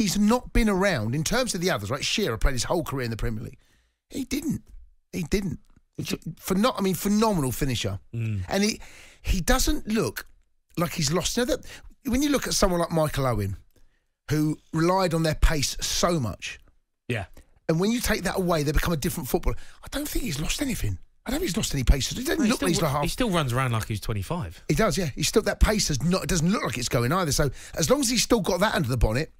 he's not been around in terms of the others, right? Shearer played his whole career in the Premier League. He didn't. Phenomenal finisher. And he doesn't look like he's lost. You know that when you look at someone like Michael Owen, who relied on their pace so much. Yeah. And when you take that away, they become a different footballer. I don't think he's lost anything. I don't think he's lost any pace. He doesn't look like he's like half. He still runs around like he's 25. He does, yeah. He's still, that pace it doesn't look like it's going either. So as long as he's still got that under the bonnet,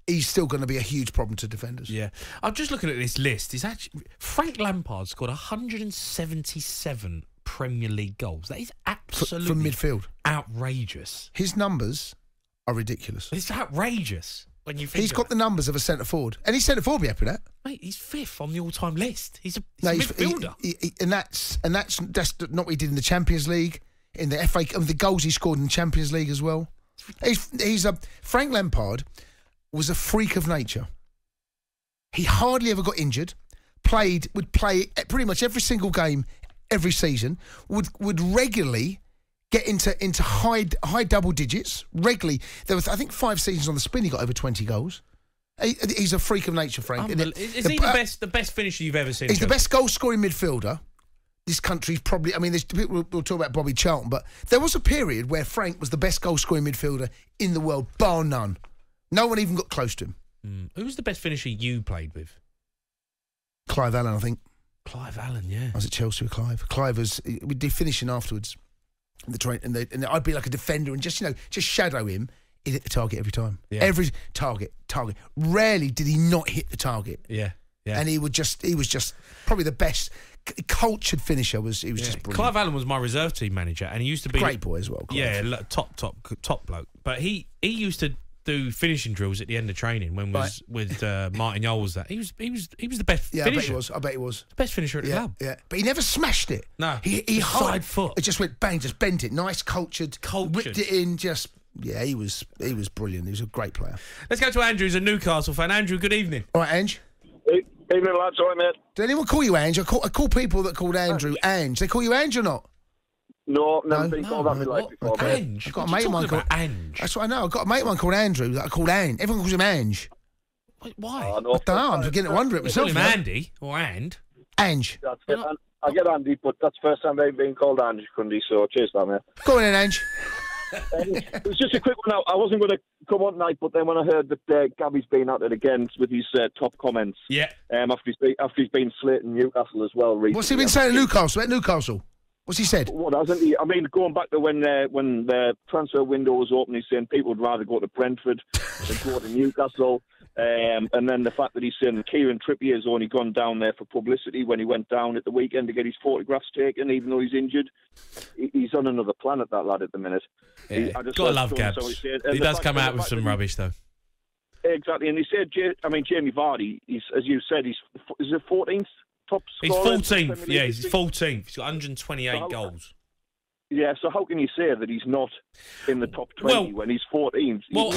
he's still going to be a huge problem to defenders. Yeah. I'm just looking at this list. Frank Lampard scored 177 Premier League goals. That is absolutely from midfield. Outrageous. His numbers are ridiculous. It's outrageous when you think he's got the numbers of a centre forward, and he's centre forward. Be happy with that, mate. He's 5th on the all-time list. He's a midfielder, and that's not what he did in the Champions League, in the FA, and the goals he scored in the Champions League as well. Frank Lampard was a freak of nature. He hardly ever got injured. Would play pretty much every single game, every season. Would regularly get into high double digits regularly. There was, I think, 5 seasons on the spin. He got over 20 goals. He's a freak of nature, Frank. Is he the best finisher you've ever seen? He's the best goal scoring midfielder. This country's probably. I mean, there's people will talk about Bobby Charlton, but there was a period where Frank was the best goal scoring midfielder in the world, bar none. No one even got close to him. Who was the best finisher you played with? Clive Allen, I think. Clive Allen, yeah. I was at Chelsea with Clive. Clive we did finishing afterwards. And I'd be like a defender and just shadow him. He'd hit the target every time. Yeah. Every target. Rarely did he not hit the target. Yeah. And he was just probably the best cultured finisher. He was just brilliant. Clive Allen was my reserve team manager, and he used to be great boy as well. Clive. Yeah, top bloke. But he used to do finishing drills at the end of training when with Martin Yole was that. He was the best finisher. I bet he was. The best finisher at the club. Yeah. But he never smashed it. No. He side foot. It just went bang, just bent it. Nice, cultured. Whipped it in, he was brilliant. He was a great player. Let's go to Andrew, who's a Newcastle fan. Andrew, good evening. All right, Ange. Evening, lads. All right, mate. Did anyone call you Ange? I call people that called Andrew Ange. They call you Ange or not? No, never been called that in my life before. Ange? I've got a mate of mine called Ange. That's what I know. I've got a mate of mine called Andrew that I called Ange. Everyone calls him Ange. Wait, why? I don't know. I'm beginning to wonder it myself. Call him Andy or And. Ange. That's it. I get Andy, but that's the first time I've been called Ange, Cundy, so cheers for that, mate. Go on in, Ange. It was just a quick one. I wasn't going to come on tonight, but then when I heard that Gabby's been at it again with his top comments, after he's been slating Newcastle as well recently. What's he been saying at Newcastle? What's he said? What hasn't he? I mean, going back to when the transfer window was open, he's saying people would rather go to Brentford than go to Newcastle. And then the fact that he's saying Kieran Trippier has only gone down there for publicity when he went down at the weekend to get his photographs taken, even though he's injured. He's on another planet, that lad, at the minute. Yeah. Gotta love Gabs. He does come out with some rubbish, though. Exactly, and he said, Jamie Vardy, as you said, is it 14th? He's 14th. Yeah, he's 14th. He's got 128 goals. Yeah, so how can you say that he's not in the top 20 when he's 14th? Well,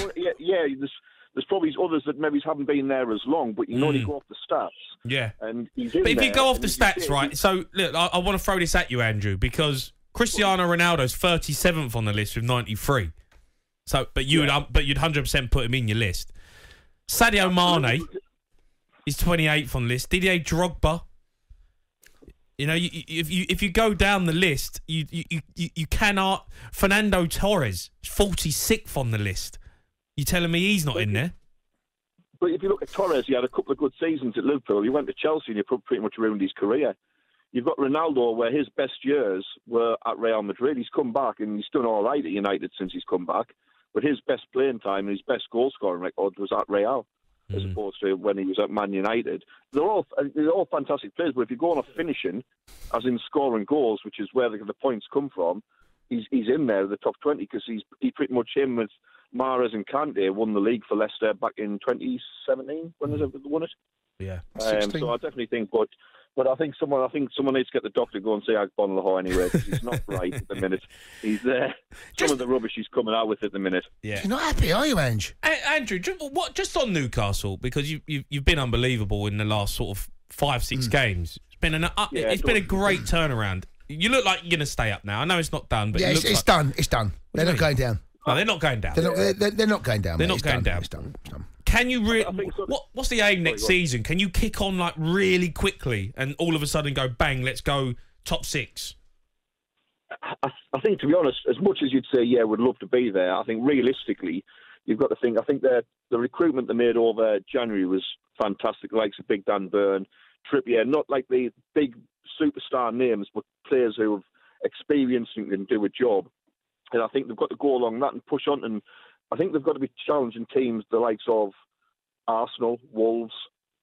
there's probably others that maybe haven't been there as long, but you can only go off the stats. Yeah. And he's but if you go off the stats, right, so look, I want to throw this at you, Andrew, because Cristiano Ronaldo's 37th on the list with 93. So, but you'd 100% put him in your list. Sadio Mane is 28th on the list. Didier Drogba. You know, if you go down the list, you cannot. Fernando Torres is 46th on the list. You telling me he's not in there? But if you look at Torres, he had a couple of good seasons at Liverpool. He went to Chelsea and he pretty much ruined his career. You've got Ronaldo, where his best years were at Real Madrid. He's come back and he's done all right at United since he's come back. But his best playing time and his best goal scoring record was at Real, as opposed to when he was at Man United. They're all fantastic players, but if you go on a finishing, as in scoring goals, which is where the points come from, he's in there, the top 20, because he pretty much him with Mahrez and Kante won the league for Leicester back in 2017 when they won it. Yeah. So I definitely think, but I think someone needs to get the doctor to go and see Agbonlahor anyway, because he's not right at the minute. He's there. Some of the rubbish he's coming out with at the minute. Yeah. You're not happy, are you, Ange? Andrew, just on Newcastle, because you've been unbelievable in the last sort of 5-6 games. It's been a great turnaround. You look like you're going to stay up now. I know it's not done, but it's done. It's done. They're not going down. No, they're not going down. They're not going down. They're not going down. It's done. Can you I think so. what's the aim next season? Can you kick on like really quickly and all of a sudden go bang? Let's go top 6. I think, to be honest, as much as you'd say, yeah, we'd love to be there, I think realistically, you've got to think. I think the recruitment they made over January was fantastic. Like Big Dan Burn, Trippier, not like the big superstar names, but players who have experience and can do a job. And I think they've got to go along that and push on. And I think they've got to be challenging teams the likes of Arsenal, Wolves,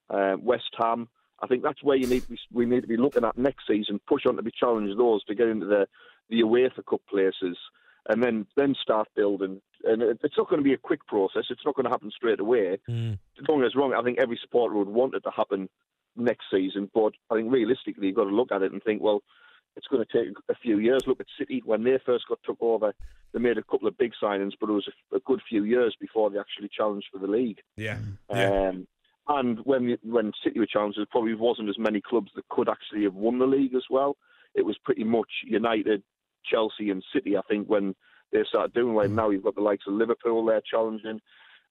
West Ham. I think that's where we need to be looking at next season. Push on to be challenging those to get into the UEFA Cup places, and then start building. And it's not going to be a quick process. It's not going to happen straight away. Don't get us wrong. I think every supporter would want it to happen next season, but I think realistically you've got to look at it and think, well, it's going to take a few years. Look at City. When they first got took over, they made a couple of big signings, but it was a good few years before they actually challenged for the league. Yeah. And when City were challenged, there probably wasn't as many clubs that could actually have won the league as well. It was pretty much United, Chelsea and City, I think, when they started doing well. Now you've got the likes of Liverpool there challenging.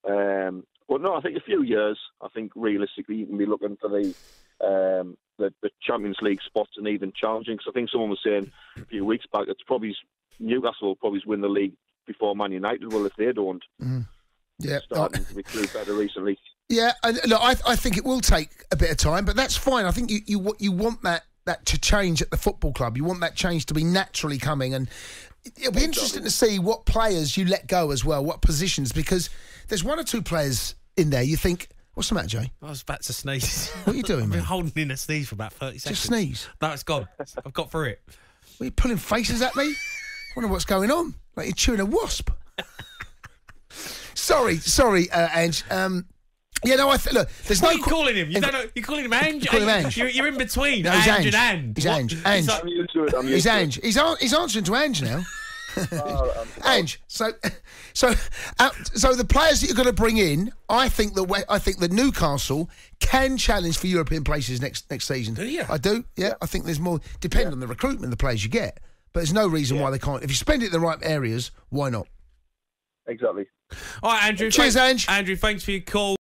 But no, I think a few years, I think realistically you can be looking for the Champions League spots and even challenging. Because I think someone was saying a few weeks back, it's probably Newcastle will probably win the league before Man United will if they don't. Yeah, starting to recruit better recently. Yeah, and look, I think it will take a bit of time, but that's fine. I think you want that to change at the football club. You want that change to be naturally coming, and it'll be interesting to see what players you let go as well, what positions, because there's one or two players in there you think, what's the matter, Jay? I was about to sneeze. What are you doing, I've man? been holding in a sneeze for about 30 seconds. Just sneeze. No, it's gone. I've got through it. Are you pulling faces at me? I wonder what's going on. Like you're chewing a wasp. Sorry, Ange. Yeah, no, look, there's what no... are you calling him? You don't know. You're calling him Ange? Calling him Ange. You're in between. No, he's Ange and He's Ange. Ange. I'm used to it. He's Ange. He's answering to Ange now. Ange. So the players that you're going to bring in, I think that Newcastle can challenge for European places next season. Do you? I do. Yeah, I think there's more. Depending on the recruitment, of the players you get, but there's no reason why they can't. If you spend it in the right areas, why not? Exactly. All right, Andrew. Cheers, Ange. Andrew, thanks for your call.